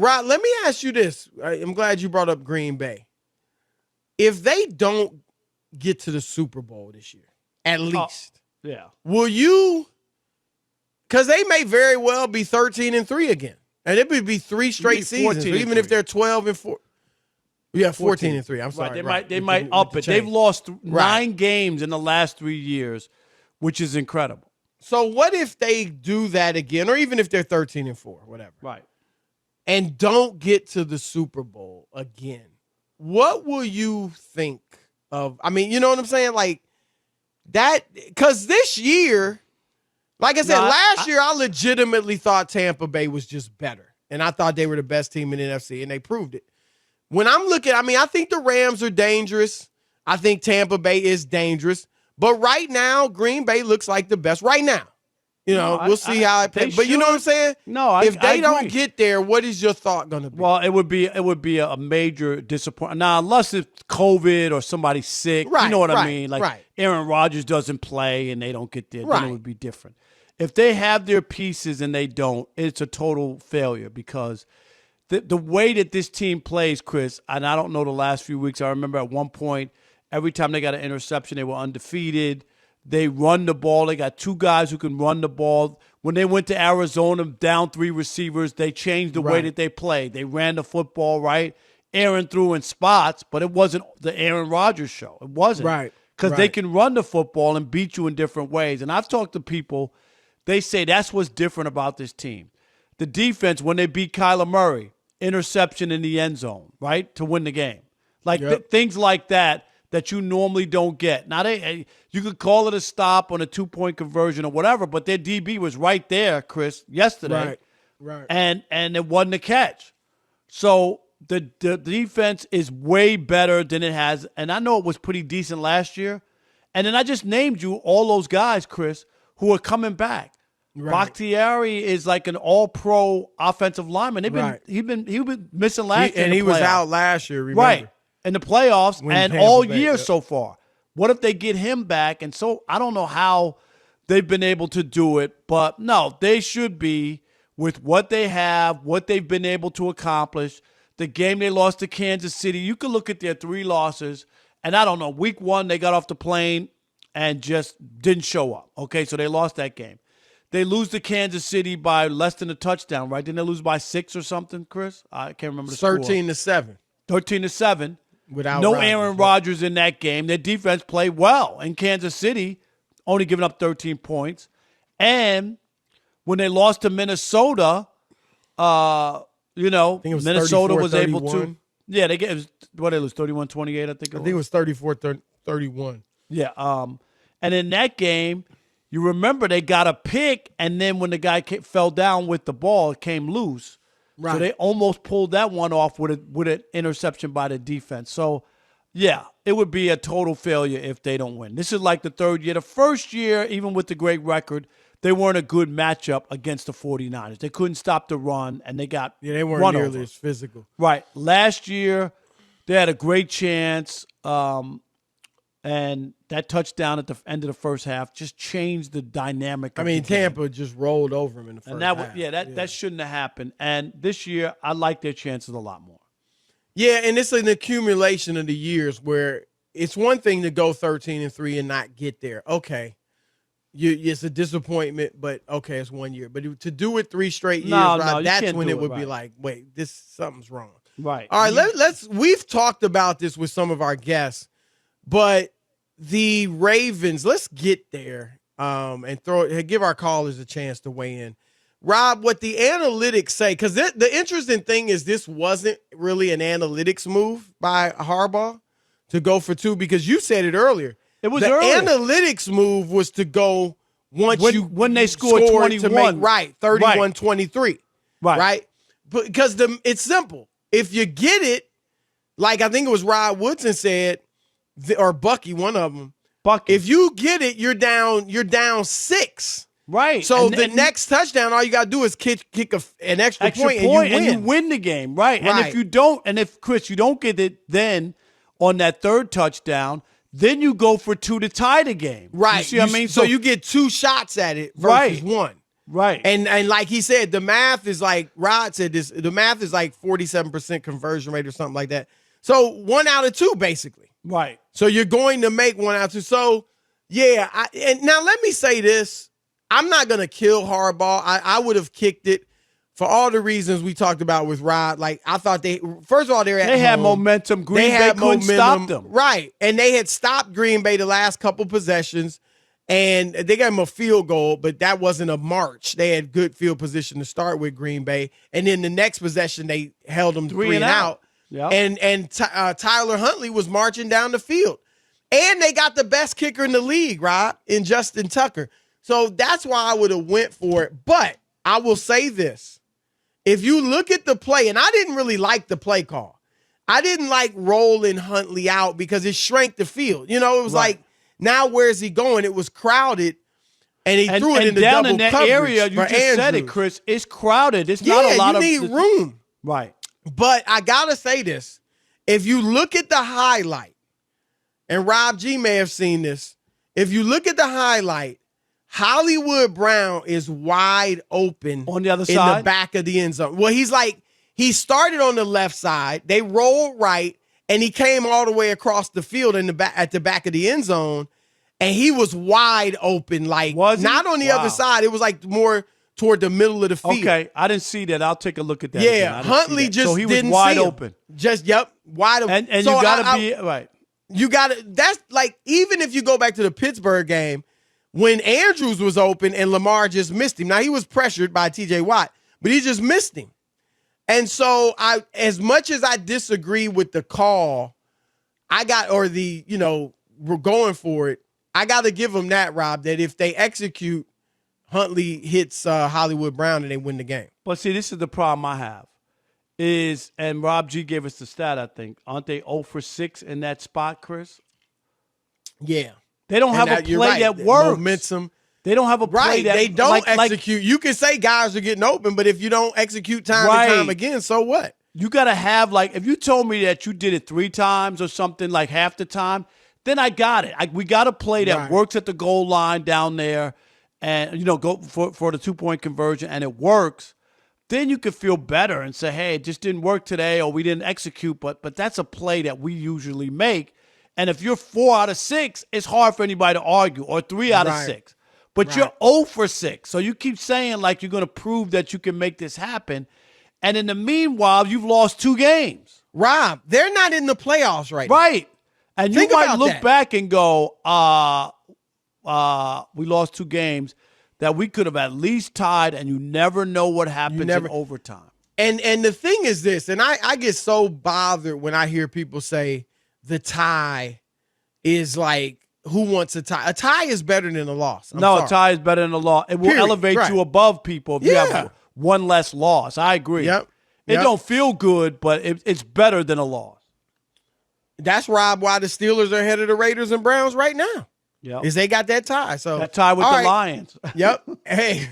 Rod, let me ask you this. I'm glad you brought up Green Bay. If they don't get to the Super Bowl this year, at least, will you? Because they may very well be 13-3 again, and it would be 3 straight seasons, even if they're 12-4. Yeah, 14-3. I'm sorry. Right. They might up it. They've lost 9 games in the last 3 years, which is incredible. So what if they do that again, or even if they're 13-4, whatever? Right. And don't get to the Super Bowl again. What will you think of? I mean, you know what I'm saying? Like that, because this year, like I said, last year, I legitimately thought Tampa Bay was just better. And I thought they were the best team in the NFC, and they proved it. When I'm looking, I mean, I think the Rams are dangerous. I think Tampa Bay is dangerous. But right now, Green Bay looks like the best. Right now. You know, we'll see how it plays. But you know what I'm saying? No, if they don't get there, what is your thought going to be? Well, it would be a major disappointment. Now, unless it's COVID or somebody's sick, you know what I mean? Like Aaron Rodgers doesn't play and they don't get there, then it would be different. If they have their pieces and they don't, it's a total failure because the way that this team plays, Chris, and I don't know the last few weeks, I remember at one point, every time they got an interception, they were undefeated. They run the ball. They got 2 guys who can run the ball. When they went to Arizona, down 3 receivers, they changed the way that they played. They ran the football, right? Aaron threw in spots, but it wasn't the Aaron Rodgers show. It wasn't. Right. Because they can run the football and beat you in different ways. And I've talked to people, they say that's what's different about this team. The defense, when they beat Kyler Murray, interception in the end zone, right, to win the game. Like things like that you normally don't get. Now, you could call it a stop on a 2-point conversion or whatever, but their DB was right there, Chris, yesterday. Right. And it wasn't a catch. So the defense is way better than it has. And I know it was pretty decent last year. And then I just named you all those guys, Chris, who are coming back. Right. Bakhtiari is like an all-pro offensive lineman. He been missing last year. And he was out last year, remember? Right. In the playoffs and all year so far. What if they get him back? And so I don't know how they've been able to do it, but no, they should be with what they have, what they've been able to accomplish. The game they lost to Kansas City, you can look at their 3 losses, and I don't know, week 1 they got off the plane and just didn't show up. Okay, so they lost that game. They lose to Kansas City by less than a touchdown, right? Didn't they lose by 6 or something, Chris? I can't remember the score. 13-7. 13-7. Without no Rodgers, Aaron Rodgers in that game. Their defense played well in Kansas City, only giving up 13 points. And when they lost to Minnesota, Minnesota was able to. Yeah, they lose 31-28, I think. I think it was 34-31. Yeah. And in that game, you remember they got a pick, and then when the guy fell down with the ball, it came loose. Right. So they almost pulled that one off with an interception by the defense. So, yeah, it would be a total failure if they don't win. This is like the 3rd year. The first year, even with the great record, they weren't a good matchup against the 49ers. They couldn't stop the run, and they got they weren't run nearly over. as physical. Right. Last year, they had a great chance, and that touchdown at the end of the first half just changed the dynamic. I mean, Tampa just rolled over them in the first half. That shouldn't have happened. And this year, I like their chances a lot more. Yeah, and it's an accumulation of the years where it's one thing to go 13-3 and not get there. Okay, it's a disappointment, but okay, it's 1 year. But to do it 3 straight years, that's when it would be like, wait, something's wrong. Right. All right, we've talked about this with some of our guests, but the Ravens, let's get there and give our callers a chance to weigh in. Rob, what the analytics say, because the interesting thing is this wasn't really an analytics move by Harbaugh to go for 2, because you said it earlier. It was the early. Analytics move was to go when they scored 21. 31-23. Right? Because it's simple. If you get it, like I think it was Rod Woodson said, or Bucky, one of them. Bucky. If you get it, you're down 6. Right. So the next touchdown, all you got to do is kick an extra point and you win the game. Right. And if you don't, Chris, you don't get it then on that 3rd touchdown, then you go for 2 to tie the game. Right. You see what I mean? So you get 2 shots at it versus 1. Right. And like he said, the math is like Rod said this. The math is like 47% conversion rate or something like that. So 1 out of 2, basically. Right. So you're going to make 1 out of 2. So yeah. And now let me say this: I'm not gonna kill Harbaugh. I would have kicked it for all the reasons we talked about with Rod. Like I thought first of all they had momentum. Green Bay couldn't stop them. Right, and they had stopped Green Bay the last couple possessions. And they gave him a field goal, but that wasn't a march. They had good field position to start with Green Bay. And then the next possession, they held them 3 and out. Yep. And Tyler Huntley was marching down the field. And they got the best kicker in the league, Rob, in Justin Tucker. So that's why I would have went for it. But I will say this. If you look at the play, and I didn't really like the play call. I didn't like rolling Huntley out because it shrank the field. You know, it was like, now where's he going? It was crowded, and he threw it in the down double in that coverage area. You just said it, Chris. It's crowded. It's not a lot of. You need room, right? But I gotta say this: if you look at the highlight, and Rob G may have seen this, if you look at the highlight, Hollywood Brown is wide open on the other side, in the back of the end zone. Well, he started on the left side. They rolled right. And he came all the way across the field at the back of the end zone, and he was wide open, like not on the other side. It was like more toward the middle of the field. Okay, I didn't see that. I'll take a look at that. Yeah, Huntley just so he was didn't wide see him. open. Just wide open. And so you got to be right. You got to. That's like even if you go back to the Pittsburgh game when Andrews was open and Lamar just missed him. Now he was pressured by T.J. Watt, but he just missed him. And so as much as I disagree with the call, we're going for it. I got to give them that, Rob, that if they execute, Huntley hits Hollywood Brown and they win the game. But see, this is the problem I have and Rob G gave us the stat, I think. Aren't they 0 for 6 in that spot, Chris? Yeah. They don't have a play that works. Momentum. They don't have a play that they don't execute. You can say guys are getting open, but if you don't execute time and time again, so what? You got to have, like, if you told me that you did it 3 times or something, like half the time, then I got it. We got a play that works at the goal line down there and, go for the 2-point conversion, and it works. Then you could feel better and say, hey, it just didn't work today or we didn't execute, but that's a play that we usually make. And if you're 4 out of 6, it's hard for anybody to argue, or 3 out of 6. But you're 0 for 6. So you keep saying like you're going to prove that you can make this happen. And in the meanwhile, you've lost 2 games. Rob, they're not in the playoffs right now. Right. And you might look back and go, we lost 2 games that we could have at least tied, and you never know what happens in overtime. And the thing is this, and I get so bothered when I hear people say the tie is like, who wants a tie? A tie is better than a loss. A tie is better than a loss. It will elevate you above people if you have one less loss. I agree. Yep. It don't feel good, but it's better than a loss. That's, Rob, why the Steelers are ahead of the Raiders and Browns right now. Yeah, is they got that tie. So that tie with the Lions. Yep. Hey.